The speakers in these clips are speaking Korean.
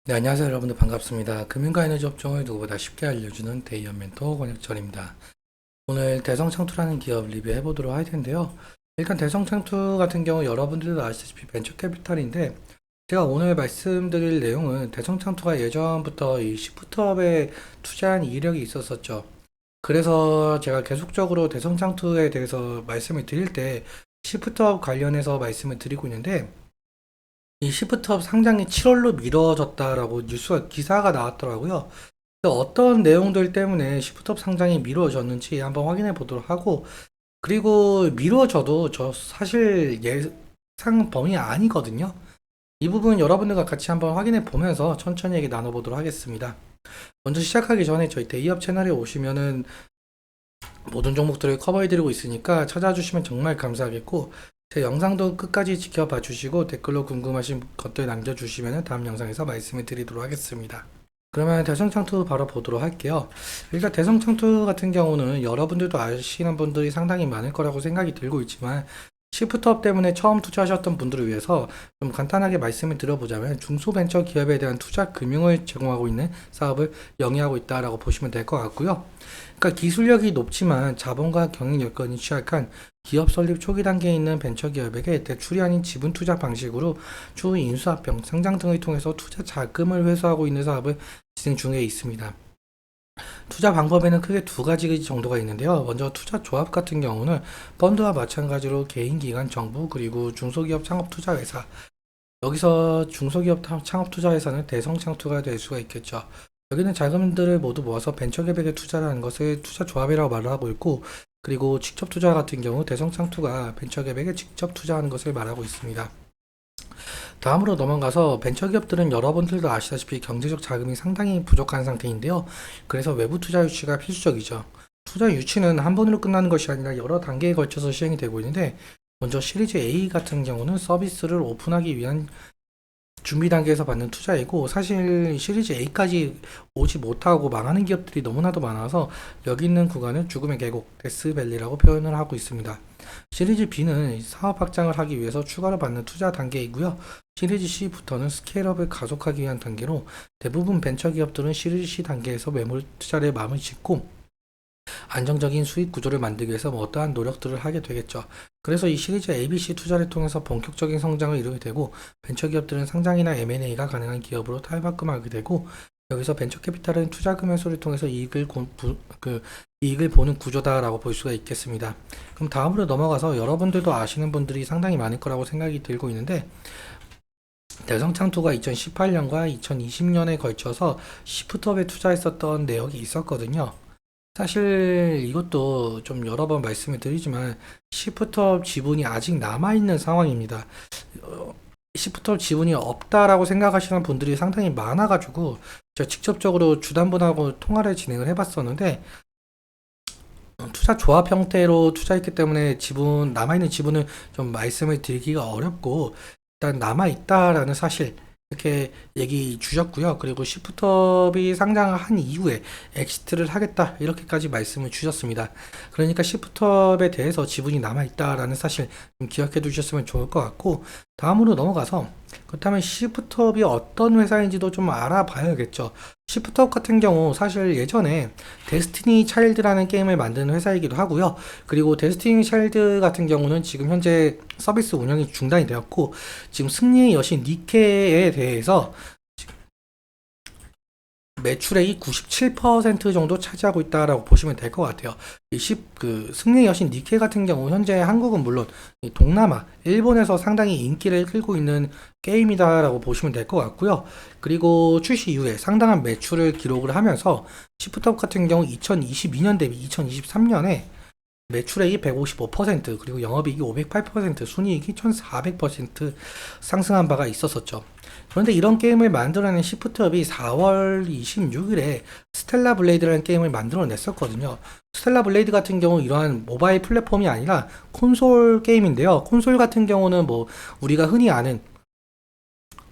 네, 안녕하세요. 여러분들 반갑습니다. 금융과 에너지 업종을 누구보다 쉽게 알려주는 데이언 멘토 권혁철입니다. 오늘 대성창투라는 기업 리뷰해 보도록 할 텐데요. 일단 대성창투 같은 경우 여러분들도 아시다시피 벤처 캐피탈인데 제가 오늘 말씀드릴 내용은 대성창투가 예전부터 이 시프트업에 투자한 이력이 있었었죠. 그래서 제가 계속적으로 대성창투에 대해서 말씀을 드릴 때 시프트업 관련해서 말씀을 드리고 있는데 이 시프트업 상장이 7월로 미뤄졌다라고 기사가 나왔더라고요. 어떤 내용들 때문에 시프트업 상장이 미뤄졌는지 한번 확인해 보도록 하고, 그리고 미뤄져도 저 사실 예상 범위 아니거든요. 이 부분 여러분들과 같이 한번 확인해 보면서 천천히 얘기 나눠보도록 하겠습니다. 먼저 시작하기 전에 저희 대기업 채널에 오시면은 모든 종목들을 커버해 드리고 있으니까 찾아주시면 정말 감사하겠고, 제 영상도 끝까지 지켜봐 주시고 댓글로 궁금하신 것들 남겨주시면 다음 영상에서 말씀을 드리도록 하겠습니다. 그러면 대성창투 바로 보도록 할게요. 일단 대성창투 같은 경우는 여러분들도 아시는 분들이 상당히 많을 거라고 생각이 들고 있지만 시프트업 때문에 처음 투자하셨던 분들을 위해서 좀 간단하게 말씀을 드려보자면 중소벤처기업에 대한 투자 금융을 제공하고 있는 사업을 영위하고 있다라고 보시면 될 것 같고요. 그러니까 기술력이 높지만 자본과 경영 여건이 취약한 기업 설립 초기 단계에 있는 벤처기업에게 대출이 아닌 지분 투자 방식으로 추후 인수합병, 상장 등을 통해서 투자 자금을 회수하고 있는 사업을 진행 중에 있습니다. 투자 방법에는 크게 두 가지 정도가 있는데요. 먼저 투자 조합 같은 경우는 펀드와 마찬가지로 개인, 기관, 정부 그리고 중소기업 창업 투자 회사, 여기서 중소기업 창업 투자 회사는 대성창투가 될 수가 있겠죠. 여기는 자금들을 모두 모아서 벤처기업에게 투자를 하는 것을 투자 조합이라고 말을 하고 있고, 그리고 직접 투자 같은 경우 대성창투가 벤처기업에게 직접 투자하는 것을 말하고 있습니다. 다음으로 넘어가서 벤처기업들은 여러분들도 아시다시피 경제적 자금이 상당히 부족한 상태인데요. 그래서 외부 투자 유치가 필수적이죠. 투자 유치는 한 번으로 끝나는 것이 아니라 여러 단계에 걸쳐서 시행이 되고 있는데, 먼저 시리즈 A 같은 경우는 서비스를 오픈하기 위한 준비 단계에서 받는 투자이고, 사실 시리즈 A까지 오지 못하고 망하는 기업들이 너무나도 많아서 여기 있는 구간은 죽음의 계곡, 데스밸리라고 표현을 하고 있습니다. 시리즈 B는 사업 확장을 하기 위해서 추가로 받는 투자 단계이고요. 시리즈 C부터는 스케일업을 가속하기 위한 단계로, 대부분 벤처 기업들은 시리즈 C 단계에서 매물 투자에 마음을 짓고 안정적인 수익 구조를 만들기 위해서 어떠한 노력들을 하게 되겠죠. 그래서 이 시리즈 ABC 투자를 통해서 본격적인 성장을 이루게 되고, 벤처기업들은 상장이나 M&A가 가능한 기업으로 탈바꿈하게 되고, 여기서 벤처 캐피탈은 투자금 회수를 통해서 이익을 보는 구조다라고 볼 수가 있겠습니다. 그럼 다음으로 넘어가서 여러분들도 아시는 분들이 상당히 많을 거라고 생각이 들고 있는데, 대성창투가 2018년과 2020년에 걸쳐서 시프트업에 투자했었던 내역이 있었거든요. 사실 이것도 좀 여러 번 말씀을 드리지만 시프트업 지분이 아직 남아있는 상황입니다. 시프트업 지분이 없다라고 생각하시는 분들이 상당히 많아가지고 제가 직접적으로 주담분하고 통화를 진행을 해봤었는데, 투자 조합 형태로 투자했기 때문에 남아있는 지분을 좀 말씀을 드리기가 어렵고, 일단 남아있다라는 사실 이렇게 얘기 주셨고요. 그리고 시프트업이 상장한 이후에 엑시트를 하겠다 이렇게까지 말씀을 주셨습니다. 그러니까 시프트업에 대해서 지분이 남아있다라는 사실 좀 기억해 두셨으면 좋을 것 같고, 다음으로 넘어가서 그렇다면 시프트업이 어떤 회사인지도 좀 알아봐야겠죠. 시프트업 같은 경우 사실 예전에 데스티니 차일드라는 게임을 만드는 회사이기도 하고요. 그리고 데스티니 차일드 같은 경우는 지금 현재 서비스 운영이 중단이 되었고, 지금 승리의 여신 니케에 대해서 매출액이 97% 정도 차지하고 있다라고 보시면 될 것 같아요. 승리의 여신 니케 같은 경우 현재 한국은 물론 동남아, 일본에서 상당히 인기를 끌고 있는 게임이다라고 보시면 될 것 같고요. 그리고 출시 이후에 상당한 매출을 기록을 하면서 시프트업 같은 경우 2022년 대비 2023년에 매출액이 155%, 그리고 영업이익이 508%, 순이익이 1400% 상승한 바가 있었었죠. 그런데 이런 게임을 만들어낸 시프트업이 4월 26일에 스텔라 블레이드라는 게임을 만들어냈었거든요. 스텔라 블레이드 같은 경우 이러한 모바일 플랫폼이 아니라 콘솔 게임인데요. 콘솔 같은 경우는 뭐 우리가 흔히 아는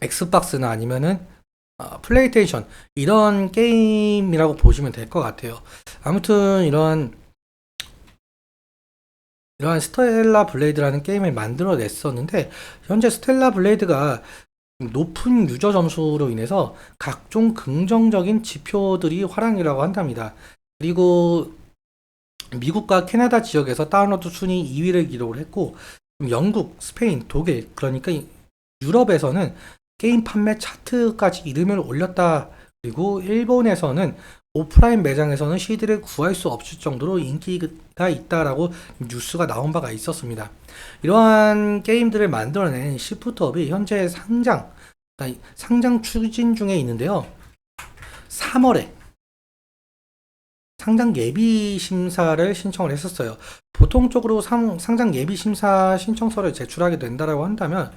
엑스박스나 아니면은 플레이스테이션 이런 게임이라고 보시면 될 것 같아요. 아무튼 이러한 스텔라 블레이드라는 게임을 만들어냈었는데, 현재 스텔라 블레이드가 높은 유저 점수로 인해서 각종 긍정적인 지표들이 화랑이라고 한답니다. 그리고 미국과 캐나다 지역에서 다운로드 순위 2위를 기록을 했고, 영국, 스페인, 독일, 그러니까 유럽에서는 게임 판매 차트까지 이름을 올렸다. 그리고 일본에서는 오프라인 매장에서는 CD를 구할 수 없을 정도로 인기가 있다라고 뉴스가 나온 바가 있었습니다. 이러한 게임들을 만들어낸 시프트업이 현재 상장 추진 중에 있는데요. 3월에 상장 예비 심사를 신청을 했었어요. 보통적으로 상장 예비 심사 신청서를 제출하게 된다라고 한다면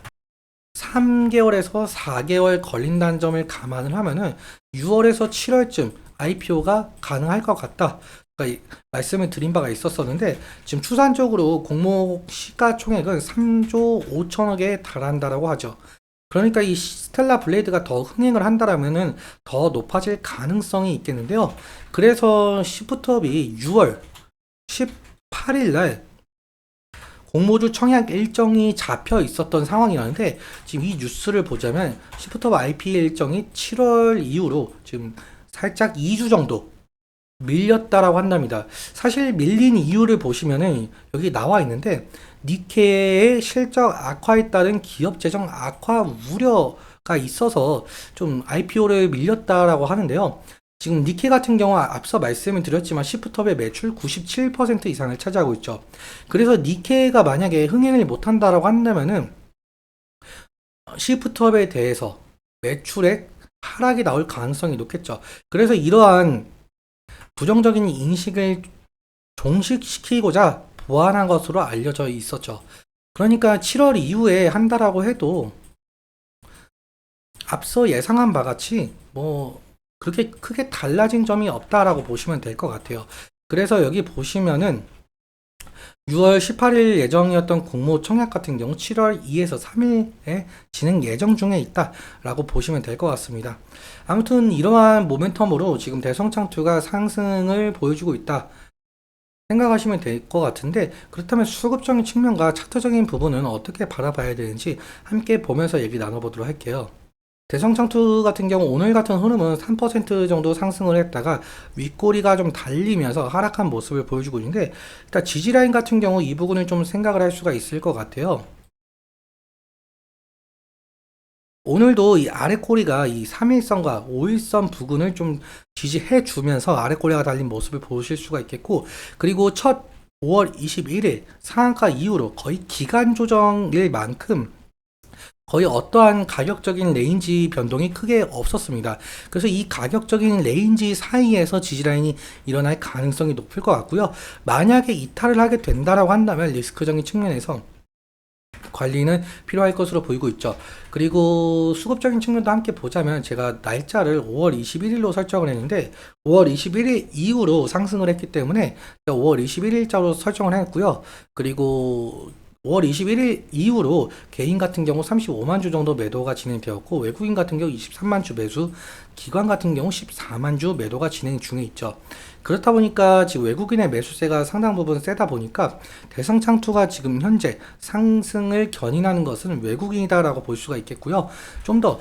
3개월에서 4개월 걸린다는 점을 감안을 하면은 6월에서 7월쯤 IPO가 가능할 것 같다. 그러니까 말씀을 드린 바가 있었었는데 지금 추산적으로 공모 시가총액은 3조 5천억에 달한다라고 하죠. 그러니까 이 스텔라 블레이드가 더 흥행을 한다라면은 더 높아질 가능성이 있겠는데요. 그래서 시프트업이 6월 18일 날 공모주 청약 일정이 잡혀 있었던 상황이라는데 지금 이 뉴스를 보자면 시프트업 IPO 일정이 7월 이후로 지금 살짝 2주 정도 밀렸다라고 한답니다. 사실 밀린 이유를 보시면은 여기 나와 있는데 니케의 실적 악화에 따른 기업 재정 악화 우려가 있어서 좀 IPO를 밀렸다라고 하는데요. 지금 니케 같은 경우 앞서 말씀을 드렸지만 시프트업의 매출 97% 이상을 차지하고 있죠. 그래서 니케가 만약에 흥행을 못한다라고 한다면은 시프트업에 대해서 매출액 하락이 나올 가능성이 높겠죠. 그래서 이러한 부정적인 인식을 종식시키고자 보완한 것으로 알려져 있었죠. 그러니까 7월 이후에 한다라고 해도 앞서 예상한 바 같이 그렇게 크게 달라진 점이 없다라고 보시면 될 것 같아요. 그래서 여기 보시면은 6월 18일 예정이었던 공모 청약 같은 경우 7월 2에서 3일에 진행 예정 중에 있다라고 보시면 될 것 같습니다. 아무튼 이러한 모멘텀으로 지금 대성창2가 상승을 보여주고 있다 생각하시면 될 것 같은데, 그렇다면 수급적인 측면과 차트적인 부분은 어떻게 바라봐야 되는지 함께 보면서 얘기 나눠보도록 할게요. 대성창투 같은 경우 오늘 같은 흐름은 3% 정도 상승을 했다가 윗꼬리가 좀 달리면서 하락한 모습을 보여주고 있는데, 일단 지지라인 같은 경우 이 부분을 좀 생각을 할 수가 있을 것 같아요. 오늘도 이 아래 꼬리가 이 3일선과 5일선 부근을 좀 지지해 주면서 아래 꼬리가 달린 모습을 보실 수가 있겠고, 그리고 첫 5월 21일 상한가 이후로 거의 기간 조정일 만큼 거의 어떠한 가격적인 레인지 변동이 크게 없었습니다. 그래서 이 가격적인 레인지 사이에서 지지라인이 일어날 가능성이 높을 것 같고요. 만약에 이탈을 하게 된다라고 한다면 리스크적인 측면에서 관리는 필요할 것으로 보이고 있죠. 그리고 수급적인 측면도 함께 보자면 제가 날짜를 5월 21일로 설정을 했는데 5월 21일 이후로 상승을 했기 때문에 5월 21일자로 설정을 했고요. 그리고 5월 21일 이후로 개인 같은 경우 35만 주 정도 매도가 진행되었고, 외국인 같은 경우 23만 주 매수, 기관 같은 경우 14만 주 매도가 진행 중에 있죠. 그렇다 보니까 지금 외국인의 매수세가 상당 부분 세다 보니까 대성창투가 지금 현재 상승을 견인하는 것은 외국인이다라고 볼 수가 있겠고요. 좀 더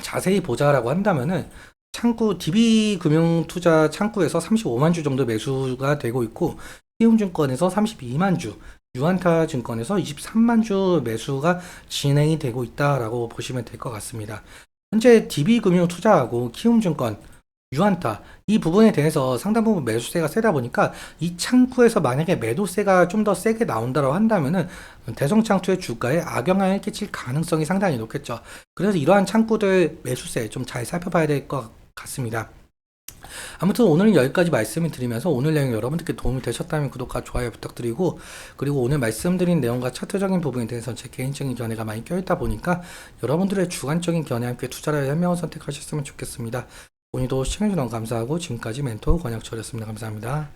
자세히 보자라고 한다면은 창구 DB금융투자 창구에서 35만 주 정도 매수가 되고 있고, 키움증권에서 32만 주, 유한타 증권에서 23만 주 매수가 진행이 되고 있다라고 보시면 될 것 같습니다. 현재 DB금융투자하고 키움증권, 유한타 이 부분에 대해서 상당 부분 매수세가 세다 보니까 이 창구에서 만약에 매도세가 좀 더 세게 나온다고 한다면은 대성창투의 주가에 악영향을 끼칠 가능성이 상당히 높겠죠. 그래서 이러한 창구들 매수세 좀 잘 살펴봐야 될 것 같습니다. 아무튼 오늘은 여기까지 말씀을 드리면서 오늘 내용 여러분들께 도움이 되셨다면 구독과 좋아요 부탁드리고, 그리고 오늘 말씀드린 내용과 차트적인 부분에 대해서 제 개인적인 견해가 많이 껴있다 보니까 여러분들의 주관적인 견해와 함께 투자를 현명한 선택하셨으면 좋겠습니다. 오늘도 시청해주셔서 감사하고 지금까지 멘토 권혁철이었습니다. 감사합니다.